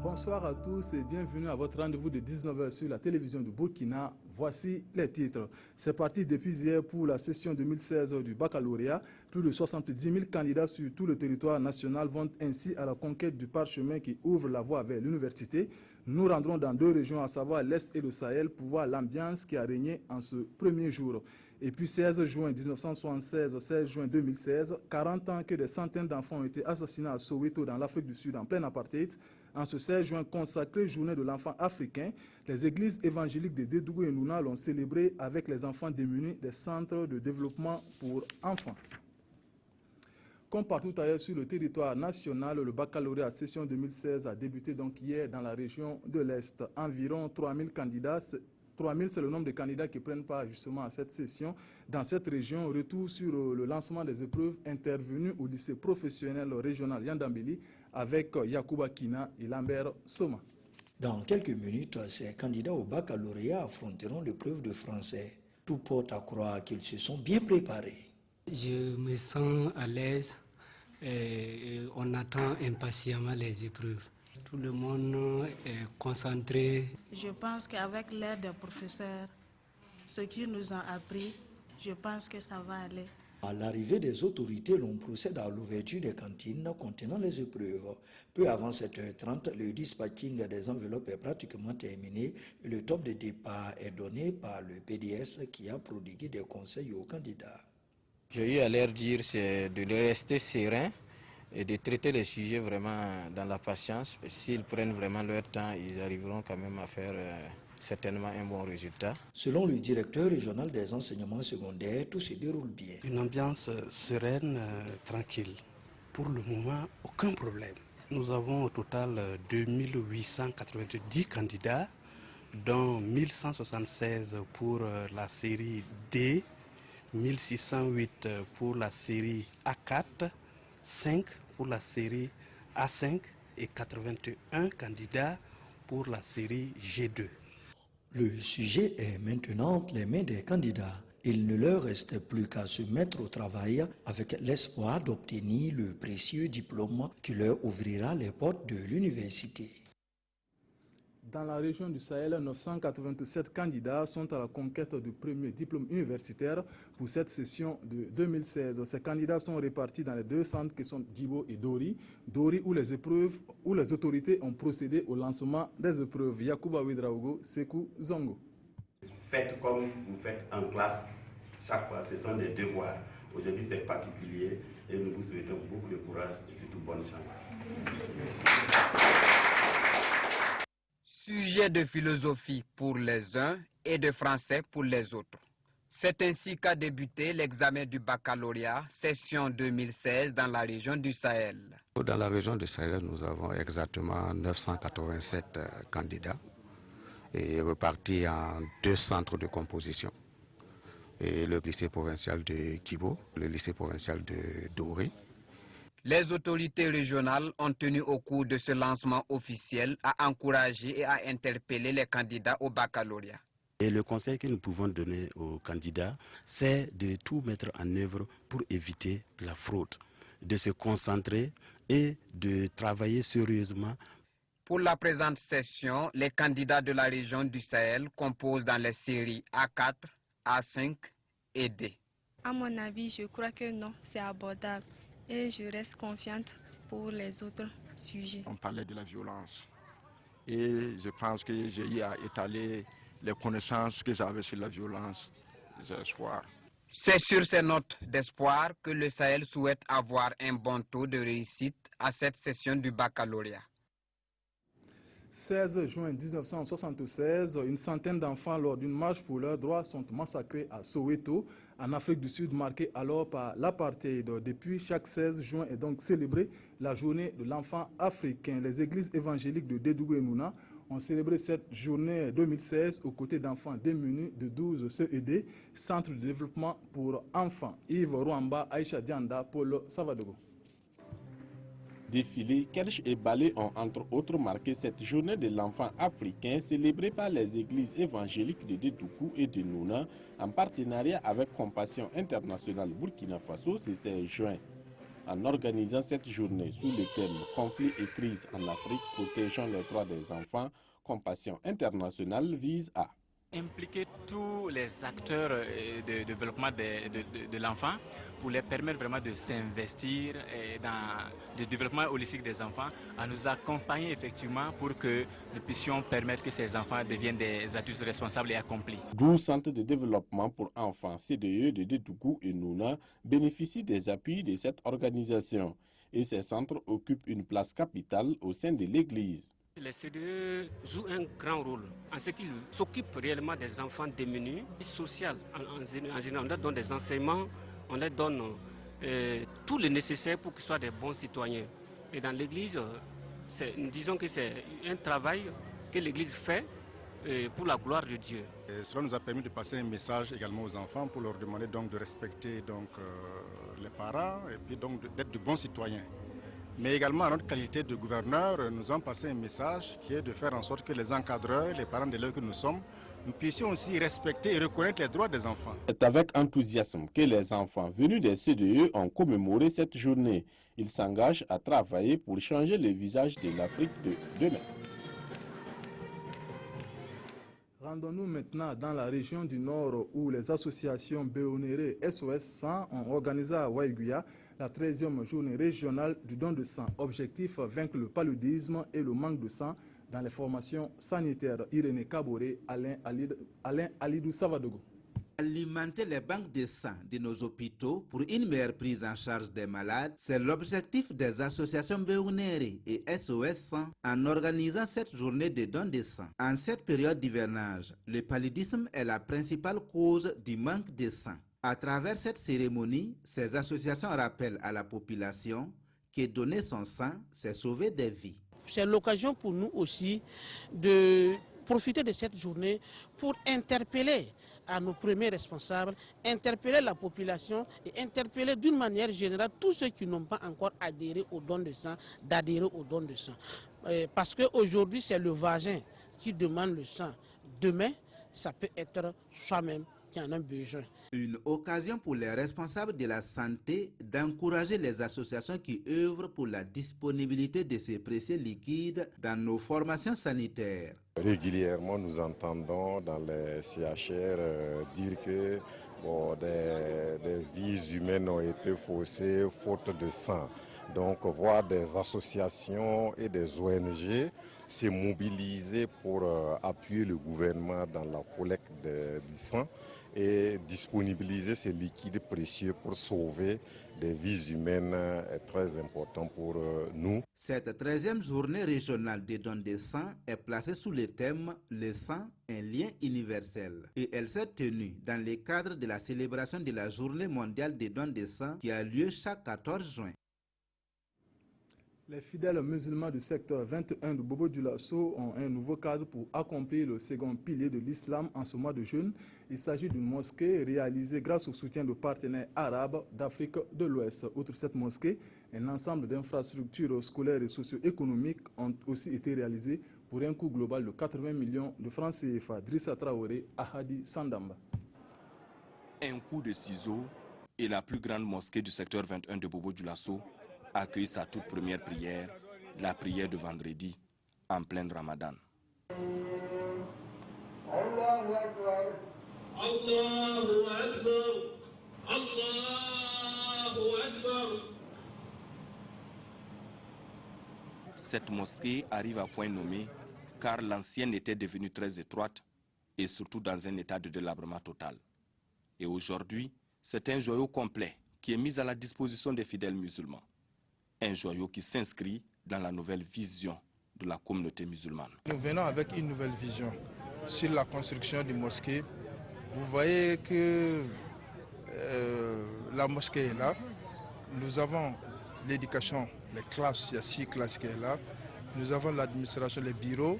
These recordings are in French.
Bonsoir à tous et bienvenue à votre rendez-vous de 19h sur la télévision du Burkina. Voici les titres. C'est parti depuis hier pour la session 2016 du baccalauréat. Plus de 70 000 candidats sur tout le territoire national vont ainsi à la conquête du parchemin qui ouvre la voie vers l'université. Nous rendrons dans deux régions, à savoir l'Est et le Sahel, pour voir l'ambiance qui a régné en ce premier jour. Et puis 16 juin 1976, 16 juin 2016, 40 ans que des centaines d'enfants ont été assassinés à Soweto dans l'Afrique du Sud en plein apartheid. En ce 16 juin consacré journée de l'enfant africain, les églises évangéliques de Dédougou et Nouna l'ont célébré avec les enfants démunis des centres de développement pour enfants. Comme partout ailleurs sur le territoire national, le baccalauréat session 2016 a débuté donc hier dans la région de l'Est. Environ 3000 candidats. 3000, c'est le nombre de candidats qui prennent part justement à cette session. Dans cette région, retour sur le lancement des épreuves intervenues au lycée professionnel régional Yandambili avec Yacouba Kina et Lambert Soma. Dans quelques minutes, ces candidats au baccalauréat affronteront l'épreuve de français. Tout porte à croire qu'ils se sont bien préparés. Je me sens à l'aise et on attend impatiemment les épreuves. Tout le monde est concentré. Je pense qu'avec l'aide des professeurs, ce qu'ils nous ont appris, je pense que ça va aller. À l'arrivée des autorités, l'on procède à l'ouverture des cantines contenant les épreuves. Peu avant 7h30, le dispatching des enveloppes est pratiquement terminé et le top de départ est donné par le PDS qui a prodigué des conseils aux candidats. J'ai eu à leur dire c'est de rester serein et de traiter les sujets vraiment dans la patience. S'ils prennent vraiment leur temps, ils arriveront quand même à faire certainement un bon résultat. Selon le directeur régional des enseignements secondaires, tout se déroule bien. Une ambiance sereine, tranquille. Pour le moment, aucun problème. Nous avons au total 2890 candidats, dont 1176 pour la série D, 1608 pour la série A4, 5 pour la série A5 et 81 candidats pour la série G2. Le sujet est maintenant entre les mains des candidats. Il ne leur reste plus qu'à se mettre au travail avec l'espoir d'obtenir le précieux diplôme qui leur ouvrira les portes de l'université. Dans la région du Sahel, 987 candidats sont à la conquête du premier diplôme universitaire pour cette session de 2016. Ces candidats sont répartis dans les deux centres qui sont Djibo et Dori. Dori où les autorités ont procédé au lancement des épreuves. Yacouba Ouedraogo, Sekou Zongo. Faites comme vous faites en classe. Chaque fois, ce sont des devoirs. Aujourd'hui, c'est particulier et nous vous souhaitons beaucoup de courage et surtout bonne chance. Sujet de philosophie pour les uns et de français pour les autres. C'est ainsi qu'a débuté l'examen du baccalauréat session 2016 dans la région du Sahel. Dans la région du Sahel, nous avons exactement 987 candidats et repartis en deux centres de composition. Et le lycée provincial de Kibo, le lycée provincial de Doré. Les autorités régionales ont tenu au cours de ce lancement officiel à encourager et à interpeller les candidats au baccalauréat. Et le conseil que nous pouvons donner aux candidats, c'est de tout mettre en œuvre pour éviter la fraude, de se concentrer et de travailler sérieusement. Pour la présente session, les candidats de la région du Sahel composent dans les séries A4, A5 et D. À mon avis, je crois que non, c'est abordable. Et je reste confiante pour les autres sujets. On parlait de la violence et je pense que j'ai eu à étaler les connaissances que j'avais sur la violence, les espoirs. C'est sur ces notes d'espoir que le Sahel souhaite avoir un bon taux de réussite à cette session du baccalauréat. 16 juin 1976, une centaine d'enfants lors d'une marche pour leurs droits sont massacrés à Soweto, en Afrique du Sud, marquée alors par l'apartheid. Depuis, chaque 16 juin est donc célébrée la journée de l'enfant africain. Les églises évangéliques de Dédougou et Nouna ont célébré cette journée 2016 aux côtés d'enfants démunis de 12 CED, Centre de développement pour enfants. Yves Rwamba, Aïcha Dianda, Paul Savadogo. Défilés, Kerch et Balé ont entre autres marqué cette journée de l'enfant africain célébrée par les églises évangéliques de Dédoukou et de Nouna en partenariat avec Compassion Internationale Burkina Faso ce 16 juin. en organisant cette journée sous le thème « Conflits et crises en Afrique, protégeant les droits des enfants », Compassion internationale vise à impliquer tous les acteurs de développement de l'enfant pour les permettre vraiment de s'investir dans le développement holistique des enfants, à nous accompagner effectivement pour que nous puissions permettre que ces enfants deviennent des adultes responsables et accomplis. 12 centres de développement pour enfants CDE de Dédougou et Nouna bénéficient des appuis de cette organisation et ces centres occupent une place capitale au sein de l'Église. Les CDE jouent un grand rôle en ce qu'ils s'occupent réellement des enfants démunis, social en général. On leur donne des enseignements, on leur donne tout le nécessaire pour qu'ils soient des bons citoyens. Et dans l'Église, disons que c'est un travail que l'Église fait pour la gloire de Dieu. Et cela nous a permis de passer un message également aux enfants pour leur demander donc de respecter les parents et puis donc d'être de bons citoyens. Mais également, à notre qualité de gouverneur, nous avons passé un message qui est de faire en sorte que les encadreurs, les parents d'élèves que nous sommes, nous puissions aussi respecter et reconnaître les droits des enfants. C'est avec enthousiasme que les enfants venus des CDE ont commémoré cette journée. Ils s'engagent à travailler pour changer le visage de l'Afrique de demain. Rendons-nous maintenant dans la région du Nord où les associations Béonéré et SOS 100 ont organisé à Waïguya la 13e journée régionale du don de sang. Objectif, vaincre le paludisme et le manque de sang dans les formations sanitaires. Irénée Kaboré, Alain Alidou Savadogo. Alimenter les banques de sang de nos hôpitaux pour une meilleure prise en charge des malades, c'est l'objectif des associations Béonéré et SOS 100 en organisant cette journée de don de sang. En cette période d'hivernage, le paludisme est la principale cause du manque de sang. À travers cette cérémonie, ces associations rappellent à la population que donner son sang, c'est sauver des vies. C'est l'occasion pour nous aussi de profiter de cette journée pour interpeller à nos premiers responsables, interpeller la population et interpeller d'une manière générale tous ceux qui n'ont pas encore adhéré au don de sang, d'adhérer au don de sang. Parce qu'aujourd'hui, c'est le vagin qui demande le sang. Demain, ça peut être soi-même qui en a besoin. Une occasion pour les responsables de la santé d'encourager les associations qui œuvrent pour la disponibilité de ces précieux liquides dans nos formations sanitaires. Régulièrement, nous entendons dans les CHR dire que des vies humaines ont été faussées faute de sang. Donc, voir des associations et des ONG se mobiliser pour appuyer le gouvernement dans la collecte du sang et disponibiliser ces liquides précieux pour sauver des vies humaines est très important pour nous. Cette 13e journée régionale des dons de sang est placée sous le thème « Le sang, un lien universel » et elle s'est tenue dans le cadre de la célébration de la Journée mondiale des dons de sang qui a lieu chaque 14 juin. Les fidèles musulmans du secteur 21 de Bobo-Dioulasso ont un nouveau cadre pour accomplir le second pilier de l'islam en ce mois de jeûne. Il s'agit d'une mosquée réalisée grâce au soutien de partenaires arabes d'Afrique de l'Ouest. Outre cette mosquée, un ensemble d'infrastructures scolaires et socio-économiques ont aussi été réalisées pour un coût global de 80 millions de francs CFA. Drissa Traoré, Ahadi Sandamba. Un coup de ciseau et la plus grande mosquée du secteur 21 de Bobo-Dioulasso accueille sa toute première prière, la prière de vendredi, en plein Ramadan. Cette mosquée arrive à point nommé car l'ancienne était devenue très étroite et surtout dans un état de délabrement total. Et aujourd'hui, c'est un joyau complet qui est mis à la disposition des fidèles musulmans. Un joyau qui s'inscrit dans la nouvelle vision de la communauté musulmane. Nous venons avec une nouvelle vision sur la construction d'une mosquée. Vous voyez que la mosquée est là. Nous avons l'éducation, les classes, il y a 6 classes qui sont là. Nous avons l'administration, les bureaux.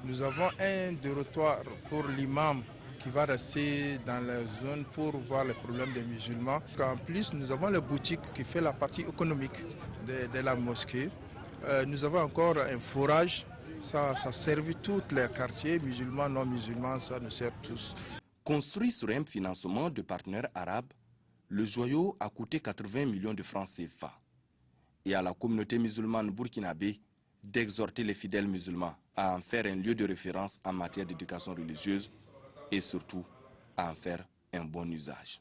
Nous avons un dortoir pour l'imam qui va rester dans la zone pour voir les problèmes des musulmans. En plus, nous avons la boutique qui fait la partie économique de la mosquée. Nous avons encore un forage, ça sert tous les quartiers, musulmans, non musulmans, ça nous sert tous. Construit sur un financement de partenaires arabes, le joyau a coûté 80 millions de francs CFA. et à la communauté musulmane burkinabé d'exhorter les fidèles musulmans à en faire un lieu de référence en matière d'éducation religieuse et surtout à en faire un bon usage.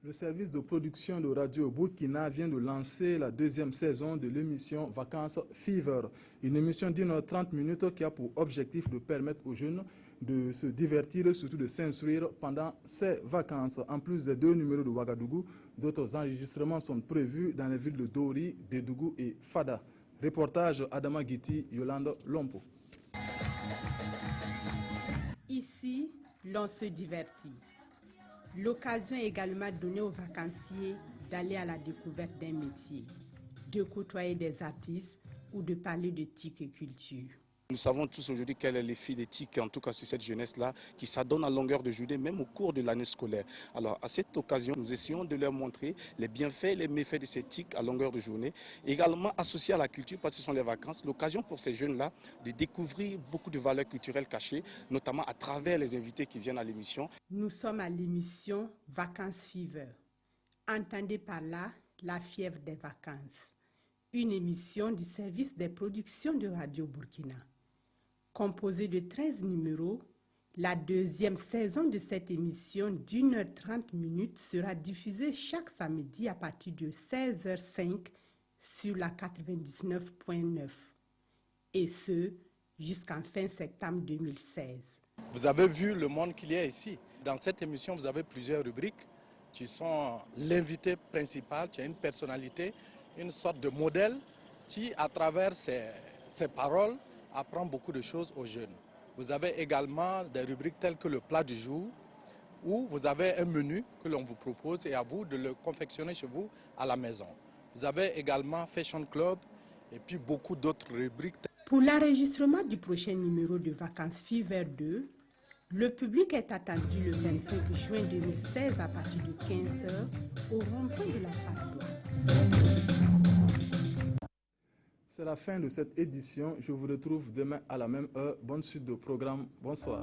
Le service de production de Radio Burkina vient de lancer la deuxième saison de l'émission Vacances Fever, une émission d'1h30 qui a pour objectif de permettre aux jeunes de se divertir et surtout de s'instruire pendant ces vacances. En plus des 2 numéros de Ouagadougou, d'autres enregistrements sont prévus dans les villes de Dori, Dédougou et Fada. Reportage Adama Guiti, Yolande Lompo. Ici, l'on se divertit. L'occasion est également donnée aux vacanciers d'aller à la découverte d'un métier, de côtoyer des artistes ou de parler de TIC et culture. Nous savons tous aujourd'hui quel est l'effet des TIC, en tout cas sur cette jeunesse-là, qui s'adonne à longueur de journée, même au cours de l'année scolaire. Alors à cette occasion, nous essayons de leur montrer les bienfaits et les méfaits de ces TIC à longueur de journée, également associés à la culture, parce que ce sont les vacances, l'occasion pour ces jeunes-là de découvrir beaucoup de valeurs culturelles cachées, notamment à travers les invités qui viennent à l'émission. Nous sommes à l'émission Vacances Fever. Entendez par là la fièvre des vacances. Une émission du service des productions de Radio Burkina. Composée de 13 numéros, la deuxième saison de cette émission d'1h30 sera diffusée chaque samedi à partir de 16h05 sur la 99.9 et ce jusqu'en fin septembre 2016. Vous avez vu le monde qu'il y a ici. Dans cette émission, vous avez plusieurs rubriques qui sont l'invité principal, qui a une personnalité, une sorte de modèle qui, à travers ses paroles, apprend beaucoup de choses aux jeunes. Vous avez également des rubriques telles que le plat du jour, où vous avez un menu que l'on vous propose et à vous de le confectionner chez vous à la maison. Vous avez également Fashion Club et puis beaucoup d'autres rubriques. Pour l'enregistrement du prochain numéro de Vacances Fever 2, le public est attendu le 25 juin 2016 à partir de 15h au rond-point de la Padoue. C'est la fin de cette édition. Je vous retrouve demain à la même heure. Bonne suite de programme. Bonsoir.